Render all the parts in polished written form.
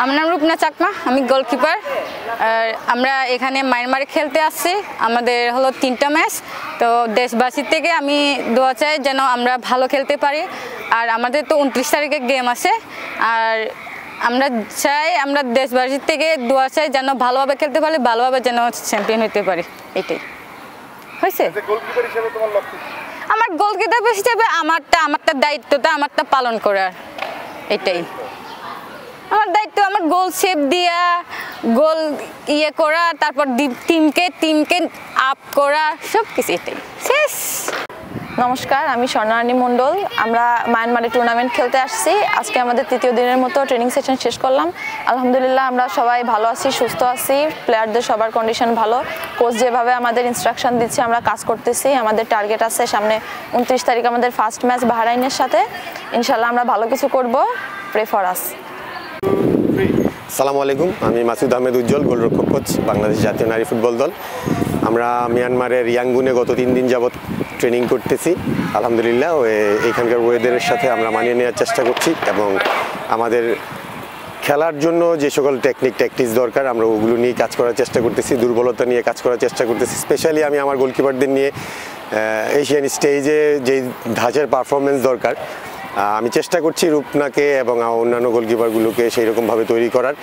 আমার নাম রূপনা চাকমা, আমি গোলকিপার। আর আমরা এখানে মায়ানমারে খেলতে আসছি। আমাদের হলো 3টা ম্যাচ। তো দেশবাসীর থেকে আমি দোয়া চাই যেন আমরা ভালো খেলতে পারি। আর আমাদের তো 29 তারিখে গেম আছে। আর আমরা চাই, আমরা দেশবাসীর থেকে দোয়া চাই যেন ভালোভাবে খেলতে পারি, ভালোভাবে যেন চ্যাম্পিয়ন হতে পারি। এটাই হয়েছে। আমার গোলকিপার হিসেবে আমারটা দায়িত্বটা আমারটা পালন করার, এটাই আমার দায়িত্ব। আমার গোল সেভ দিয়া, গোল করা, তারপর টিমকে আপ করা, সব কিছু এটাই শেষ। নমস্কার, আমি স্বর্ণারানী মণ্ডল। আমরা মায়ানমারে টুর্নামেন্ট খেলতে আসছি। আজকে আমাদের 3য় দিনের মতো ট্রেনিং সেশন শেষ করলাম। আলহামদুলিল্লাহ আমরা সবাই ভালো আছি, সুস্থ আছি। প্লেয়ারদের সবার কন্ডিশন ভালো। কোচ যেভাবে আমাদের ইনস্ট্রাকশন দিচ্ছে আমরা কাজ করতেছি। আমাদের টার্গেট আছে সামনে 29 তারিখ আমাদের ফার্স্ট ম্যাচ বাহরাইনের সাথে। ইনশাল্লাহ আমরা ভালো কিছু করব। Pray for us. আসসালামু আলাইকুম, আমি মাসুদ আহমেদ উজ্জ্বল, গোলরক্ষক কোচ, বাংলাদেশ জাতীয় নারী ফুটবল দল। আমরা মিয়ানমারের ইয়াঙ্গুনে গত 3 দিন যাবৎ ট্রেনিং করতেছি। আলহামদুলিল্লাহ এখানকার ওয়েদারের সাথে আমরা মানিয়ে নেওয়ার চেষ্টা করছি এবং আমাদের খেলার জন্য যে সকল ট্যাকটিস দরকার আমরা ওগুলো নিয়ে কাজ করার চেষ্টা করতেছি, দুর্বলতা নিয়ে কাজ করার চেষ্টা করতেছি। স্পেশালি আমি আমার গোলকিপারদের নিয়ে এশিয়ান স্টেজে যে ধাঁচের পারফরমেন্স দরকার আমি চেষ্টা করছি রূপনাকে এবং অন্যান্য গোলকিপারগুলোকে সেই রকমভাবে তৈরি করার।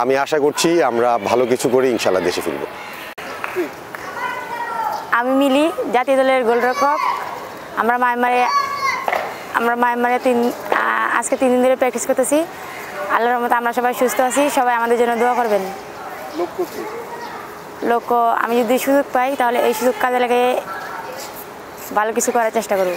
আমি আশা করছি আমরা ভালো কিছু করে ইনশাল্লাহ দেশে ফিরব। আমি মিলি, জাতীয় দলের গোলরক্ষক। আমরা মায়ানমারে আজকে 3 দিন ধরে প্র্যাকটিস করতেছি। আল্লাহর রহমতে আমরা সবাই সুস্থ আছি। সবাই আমাদের জন্য দোয়া করবেন। লক্ষ্য আমি যদি সুযোগ পাই তাহলে এই সুযোগ কাজে লাগিয়ে ভালো কিছু করার চেষ্টা করব।